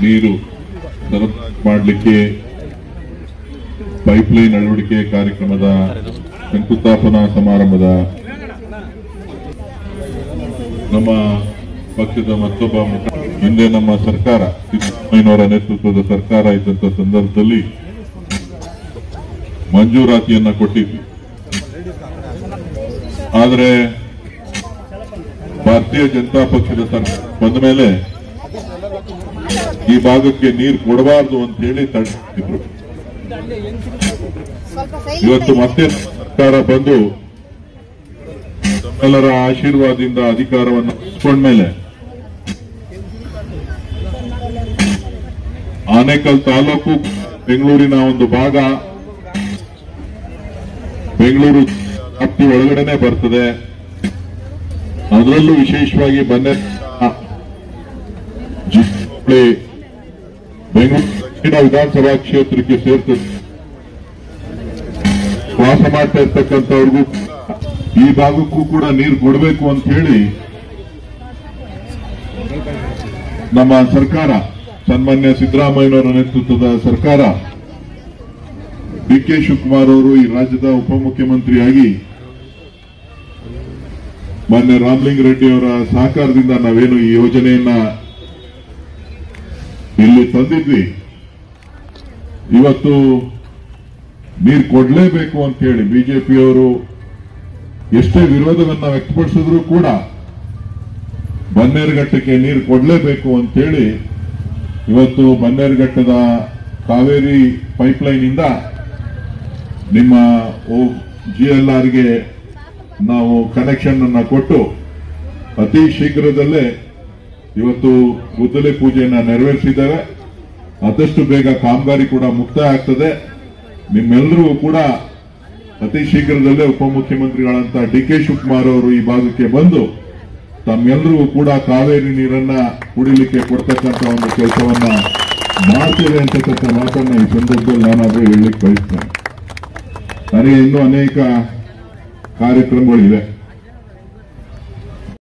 ನೀರು ಮಾಡಲಿಕ್ಕೆ ಪೈಪ್ಲೈನ್ ಅಳವಡಿಕೆ ಕಾರ್ಯಕ್ರಮದ ಶಂಕುಸ್ಥಾಪನಾ ಸಮಾರಂಭದ ನಮ್ಮ ಪಕ್ಷದ ಮತ್ತೊಬ್ಬ ಹಿಂದೆ ನಮ್ಮ ಸರ್ಕಾರ ಸಿದ್ದರಾಮಯ್ಯನವರ ನೇತೃತ್ವದ ಸರ್ಕಾರ ಇದ್ದಂತ ಸಂದರ್ಭದಲ್ಲಿ ಮಂಜೂರಾತಿಯನ್ನ ಕೊಟ್ಟಿದ್ವಿ. ಆದರೆ ಭಾರತೀಯ ಜನತಾ ಪಕ್ಷದ ಸರ್ಕಾರ ಬಂದ ಮೇಲೆ ಈ ಭಾಗಕ್ಕೆ ನೀರು ಕೊಡಬಾರದು ಅಂತ ಹೇಳಿ ತಡೆದಿದ್ರು. ಇವತ್ತು ಮತ್ತೆ ಸರ್ಕಾರ ಬಂದು ತಮ್ಮೆಲ್ಲರ ಆಶೀರ್ವಾದದಿಂದ ಅಧಿಕಾರವನ್ನು ವಹಿಸಿಕೊಂಡ್ಮೇಲೆ ಆನೇಕಲ್ ತಾಲೂಕು ಬೆಂಗಳೂರಿನ ಒಂದು ಭಾಗ, ಬೆಂಗಳೂರು ವ್ಯಾಪ್ತಿ ಒಳಗಡೆನೆ ಬರ್ತದೆ. ಅದರಲ್ಲೂ ವಿಶೇಷವಾಗಿ ಬೆಂಗಳೂರು ದಕ್ಷಿಣ ವಿಧಾನಸಭಾ ಕ್ಷೇತ್ರಕ್ಕೆ ಸೇರ್ತದೆ. ವಾಸ ಮಾಡ್ತಾ ಇರ್ತಕ್ಕಂಥವ್ರಿಗೂ ಈ ಭಾಗಕ್ಕೂ ಕೂಡ ನೀರು ಕೊಡಬೇಕು ಅಂತ ಹೇಳಿ ನಮ್ಮ ಸರ್ಕಾರ, ಸನ್ಮಾನ್ಯ ಸಿದ್ದರಾಮಯ್ಯನವರ ನೇತೃತ್ವದ ಸರ್ಕಾರ, ಡಿ.ಕೆ. ಶಿವಕುಮಾರ್ ಅವರು ಈ ರಾಜ್ಯದ ಉಪಮುಖ್ಯಮಂತ್ರಿಯಾಗಿ ಮಾನ್ಯ ರಾಮಲಿಂಗ ರೆಡ್ಡಿ ಅವರ ಸಹಕಾರದಿಂದ ನಾವೇನು ಈ ಯೋಜನೆಯನ್ನ ಇಲ್ಲಿ ತಂದಿದ್ವಿ. ಇವತ್ತು ನೀರು ಕೊಡಲೇಬೇಕು ಅಂತ ಹೇಳಿ ಬಿಜೆಪಿಯವರು ಎಷ್ಟೇ ವಿರೋಧವನ್ನ ವ್ಯಕ್ತಪಡಿಸಿದ್ರು ಕೂಡ ಬನ್ನೇರುಘಟ್ಟಕ್ಕೆ ನೀರು ಕೊಡಲೇಬೇಕು ಅಂತ ಹೇಳಿ ಇವತ್ತು ಬನ್ನೇರುಘಟ್ಟದ ಕಾವೇರಿ ಪೈಪ್ಲೈನ್ ಇಂದ ನಿಮ್ಮ GLRಗೆ ನಾವು ಕನೆಕ್ಷನ್ ಅನ್ನ ಕೊಟ್ಟು ಅತಿ ಶೀಘ್ರದಲ್ಲೇ ಇವತ್ತು ಗುದ್ದಲಿ ಪೂಜೆಯನ್ನ ನೆರವೇರಿಸಿದ್ದೇವೆ. ಆದಷ್ಟು ಬೇಗ ಕಾಮಗಾರಿ ಕೂಡ ಮುಕ್ತಾಯ ಆಗ್ತದೆ. ನಿಮ್ಮೆಲ್ಲರಿಗೂ ಕೂಡ ಅತಿ ಶೀಘ್ರದಲ್ಲೇ ಉಪಮುಖ್ಯಮಂತ್ರಿಗಳಂತ ಡಿ.ಕೆ. ಶಿವಕುಮಾರ್ ಅವರು ಈ ಭಾಗಕ್ಕೆ ಬಂದು ತಮ್ಮೆಲ್ಲರಿಗೂ ಕೂಡ ಕಾವೇರಿ ನೀರನ್ನ ಕುಡಿಲಿಕ್ಕೆ ಕೊಡ್ತಕ್ಕಂಥ ಒಂದು ಕೆಲಸವನ್ನ ಮಾಡ್ತೇವೆ ಅಂತಕ್ಕಂಥ ಮಾತನ್ನ ಈ ಸಂದರ್ಭದಲ್ಲಿ ನಾನಾದ್ರೂ ಹೇಳಲಿಕ್ಕೆ ಬಯಸ್ತೇನೆ. ನನಗೆ ಇನ್ನೂ ಅನೇಕ ಕಾರ್ಯಕ್ರಮಗಳಿವೆ.